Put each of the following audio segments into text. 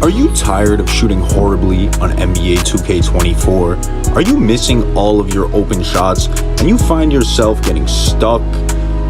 Are you tired of shooting horribly on NBA 2K24? Are you missing all of your open shots and you find yourself getting stuck,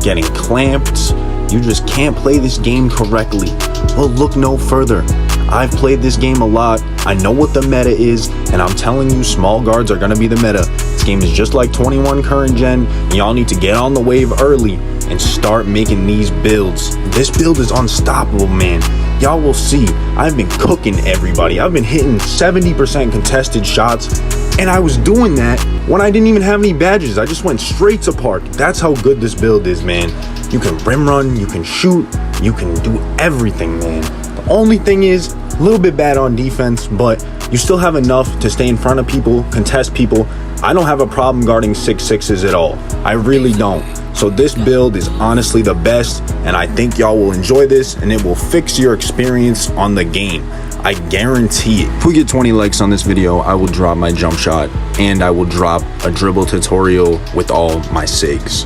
getting clamped? You just can't play this game correctly? Well, look no further. I've played this game a lot. I know what the meta is, and I'm telling you, small guards are gonna be the meta. This game is just like 21 current gen, and y'all need to get on the wave early and start making these builds. This build is unstoppable, man. Y'all will see. I've been cooking everybody. I've been hitting 70% contested shots, and I was doing that when I didn't even have any badges. I just went straight to park. That's how good this build is, man. You can rim run, you can shoot, you can do everything, man. The only thing is a little bit bad on defense, but you still have enough to stay in front of people, contest people. I don't have a problem guarding 6'6s at all. I really don't. So this build is honestly the best, and I think y'all will enjoy this, and it will fix your experience on the game. I guarantee it. If we get 20 likes on this video, I will drop my jump shot, and I will drop a dribble tutorial with all my SIGs.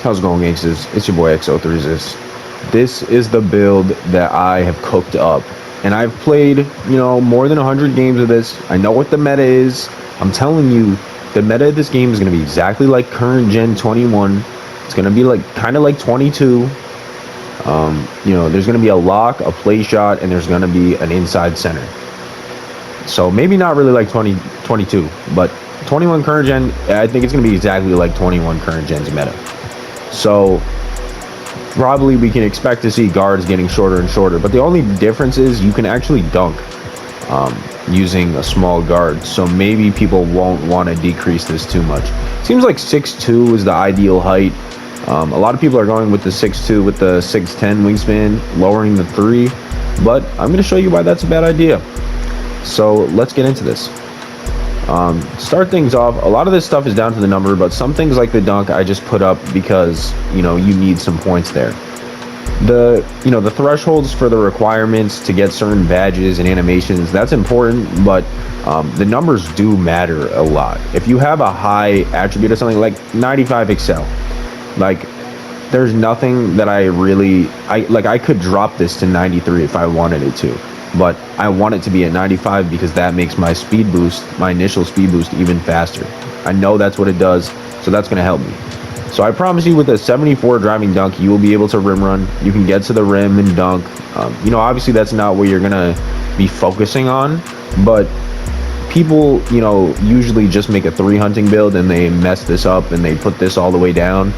How's it going, gangsters? It's your boy XO3resist. This is the build that I have cooked up, and I've played, more than 100 games of this. I know what the meta is. I'm telling you, the meta of this game is going to be exactly like current gen 21. It's going to be kind of like 22. There's going to be a lock, a play shot, and there's going to be an inside center. So maybe not really like 22, but 21 current gen, I think it's going to be exactly like 21 current gen's meta. So probably we can expect to see guards getting shorter and shorter, but the only difference is you can actually dunk using a small guard, so maybe people won't want to decrease this too much. Seems like 6'2 is the ideal height. A lot of people are going with the 6'2 with the 6'10 wingspan, lowering the 3, but I'm going to show you why that's a bad idea. So let's get into this. Start things off, a lot of this stuff is down to the number, but some things like the dunk I just put up because you need some points there. The thresholds for the requirements to get certain badges and animations, that's important, but the numbers do matter a lot. If you have a high attribute or something like 95 excel, there's nothing that I could drop this to 93 if I wanted it to, but I want it to be at 95 because that makes my speed boost, my initial speed boost, even faster. I know that's what it does, so that's going to help me. So I promise you, with a 74 driving dunk, you will be able to rim run. You can get to the rim and dunk. Obviously that's not what you're going to be focusing on, but people, usually just make a 3 hunting build and they mess this up and they put this all the way down.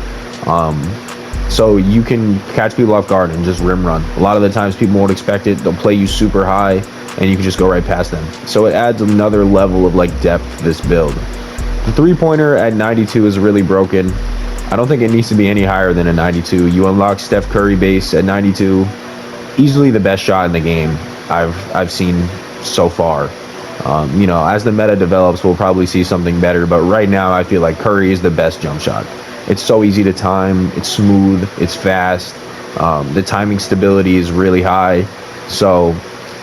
So you can catch people off guard and just rim run. A lot of the times people won't expect it. They'll play you super high and you can just go right past them. So it adds another level of depth to this build. The 3-pointer at 92 is really broken. I don't think it needs to be any higher than a 92. You unlock Steph Curry base at 92. Easily the best shot in the game I've seen so far. As the meta develops, we'll probably see something better, but right now I feel like Curry is the best jump shot. It's so easy to time, it's smooth, it's fast, the timing stability is really high. So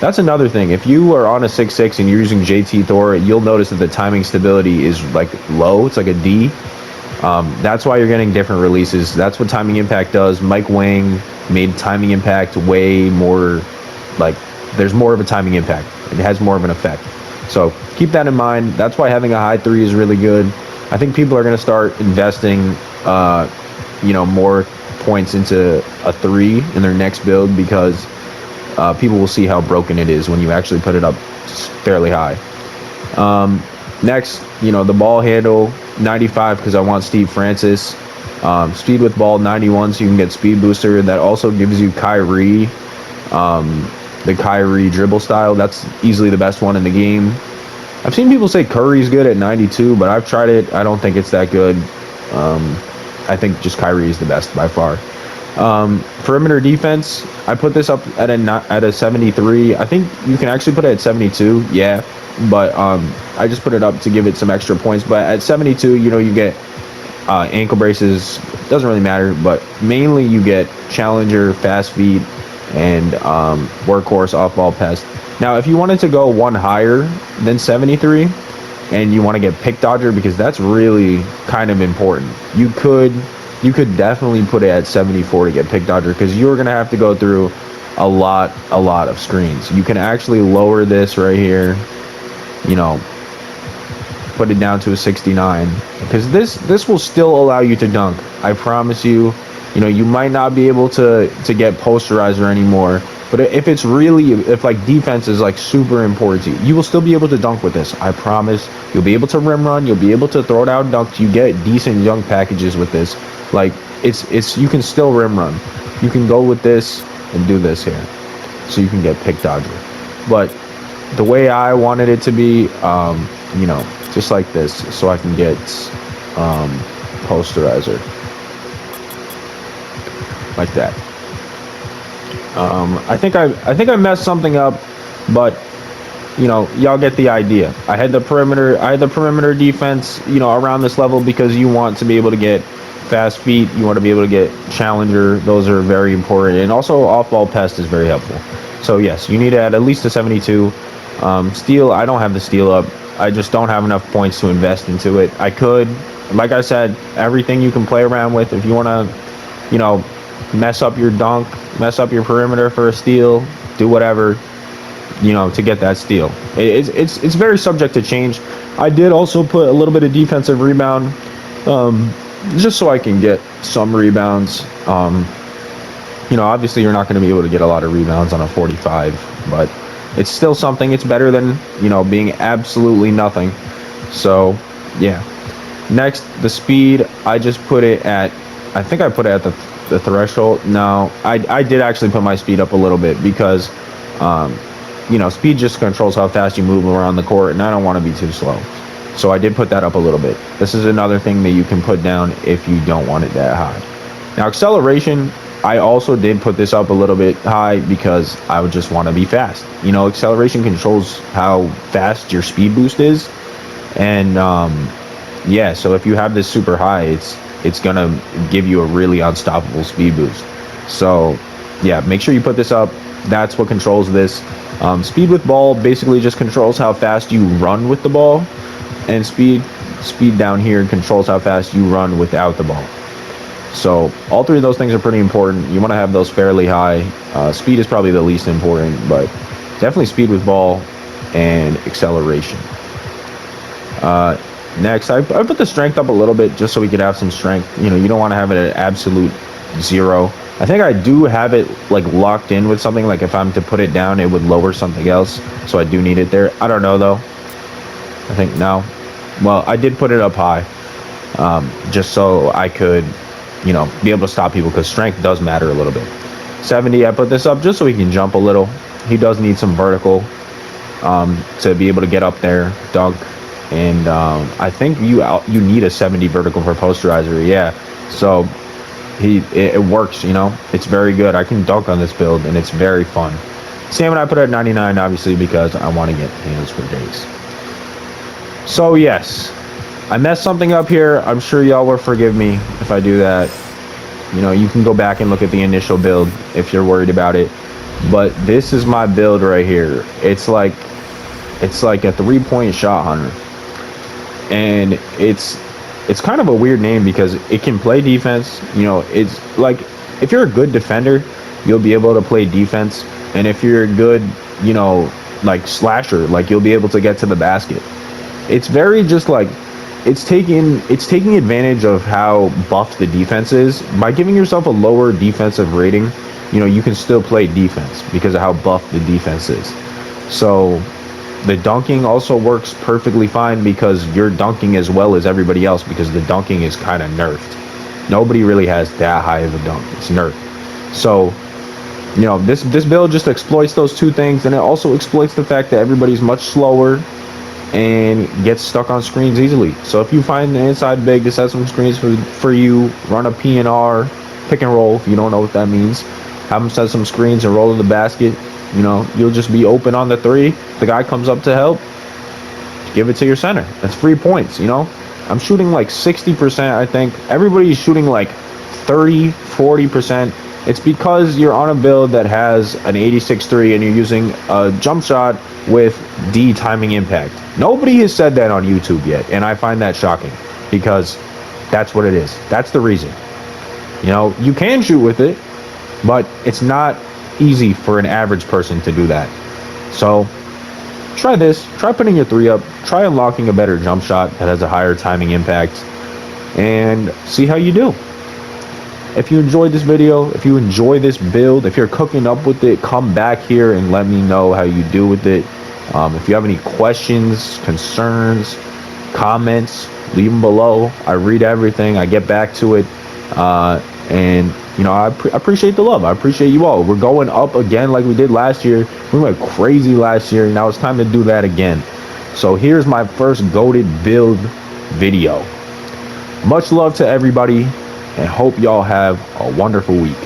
that's another thing. If you are on a 6'6 and you're using JT Thor, you'll notice that the timing stability is low. It's like a D. That's why you're getting different releases. That's what timing impact does. Mike Wang made timing impact way more, there's more of a timing impact. It has more of an effect. So keep that in mind. That's why having a high 3 is really good. I think people are going to start investing more points into a 3 in their next build because people will see how broken it is when you actually put it up fairly high. Next, the ball handle 95 because I want Steve Francis. Speed with ball 91 so you can get speed booster. That also gives you Kyrie, the Kyrie dribble style. That's easily the best one in the game. I've seen people say Curry's good at 92, but I've tried it. I don't think it's that good. I think just Kyrie is the best by far. Perimeter defense, I put this up at a 73. I think you can actually put it at 72, yeah, but I just put it up to give it some extra points. But at 72, you get ankle braces. Doesn't really matter, but mainly you get challenger, fast feet, and workhorse off-ball pass. Now, if you wanted to go one higher than 73 and you want to get pick dodger, because that's really kind of important, you could definitely put it at 74 to get pick dodger, because you're going to have to go through a lot of screens. You can actually lower this right here, you know, put it down to a 69, because this will still allow you to dunk. I promise you. You know, you might not be able to get posterizer anymore, but if like defense is like super important to you, you will still be able to dunk with this. I promise. You'll be able to rim run. You'll be able to throw down dunks. You get decent dunk packages with this. Like it's you can still rim run. You can go with this and do this here, so you can get pick dodger. But the way I wanted it to be, you know, just like this, so I can get posterizer. Like that. I think I messed something up, but you know, y'all get the idea. I had the perimeter defense, you know, around this level because you want to be able to get fast feet, you want to be able to get challenger. Those are very important, and also off-ball pest is very helpful. So yes, you need to add at least a 72. Steal, I don't have the steal up. I just don't have enough points to invest into it. I could, like I said, everything you can play around with. If you want to, you know, mess up your dunk, mess up your perimeter for a steal, do whatever, you know, to get that steal. It's very subject to change. I did also put a little bit of defensive rebound, just so I can get some rebounds. You know, obviously you're not going to be able to get a lot of rebounds on a 45, but it's still something. It's better than, you know, being absolutely nothing. So yeah. Next, the speed, I just put it at, I think I put it at the threshold. No, I did actually put my speed up a little bit because you know, speed just controls how fast you move around the court, and I don't want to be too slow, so I did put that up a little bit. This is another thing that you can put down if you don't want it that high. Now acceleration, I also did put this up a little bit high because I would just want to be fast. You know, acceleration controls how fast your speed boost is, and yeah, so if you have this super high, it's gonna give you a really unstoppable speed boost. So yeah, make sure you put this up. That's what controls this. Speed with ball basically just controls how fast you run with the ball, and speed down here controls how fast you run without the ball. So all three of those things are pretty important. You want to have those fairly high. Speed is probably the least important, but definitely speed with ball and acceleration. Next, I put the strength up a little bit just so we could have some strength. You know, you don't want to have it at absolute 0. I think I do have it like locked in with something. Like if I'm to put it down, it would lower something else. So I do need it there. I don't know though. I think no. Well, I did put it up high, just so I could, you know, be able to stop people, because strength does matter a little bit. 70, I put this up just so he can jump a little. He does need some vertical to be able to get up there, dunk. And I think you need a 70 vertical for posterizer. Yeah, so it works. You know, it's very good. I can dunk on this build, and it's very fun. Stamina I put at 99, obviously, because I want to get hands for days. So yes, I messed something up here. I'm sure y'all will forgive me if I do that. You know, you can go back and look at the initial build if you're worried about it. But this is my build right here. It's like a 3-point shot hunter. And it's kind of a weird name because it can play defense. You know, it's like if you're a good defender, you'll be able to play defense. And if you're a good, you know, like slasher, like you'll be able to get to the basket. It's very just like it's taking advantage of how buffed the defense is. By giving yourself a lower defensive rating, you know, you can still play defense because of how buffed the defense is. So the dunking also works perfectly fine because you're dunking as well as everybody else, because the dunking is kind of nerfed. Nobody really has that high of a dunk. It's nerfed. So, you know, this build just exploits those two things, and it also exploits the fact that everybody's much slower and gets stuck on screens easily. So if you find the inside big to set some screens for you, run a P&R, pick and roll, if you don't know what that means. Have them set some screens and roll to the basket. You know, you'll just be open on the 3. The guy comes up to help, give it to your center. That's 3 points, you know. I'm shooting like 60%, I think. Everybody's shooting like 30, 40%. It's because you're on a build that has an 86-3 and you're using a jump shot with D timing impact. Nobody has said that on YouTube yet, and I find that shocking because that's what it is. That's the reason. You know, you can shoot with it, but it's not easy for an average person to do that. So try this, try putting your 3 up, try unlocking a better jump shot that has a higher timing impact, and see how you do. If you enjoyed this video, if you enjoy this build, if you're cooking up with it, come back here and let me know how you do with it. If you have any questions, concerns, comments, leave them below. I read everything, I get back to it, and you know, I appreciate the love. I appreciate you all. We're going up again like we did last year. We went crazy last year. Now it's time to do that again. So here's my first goated build video. Much love to everybody, and hope y'all have a wonderful week.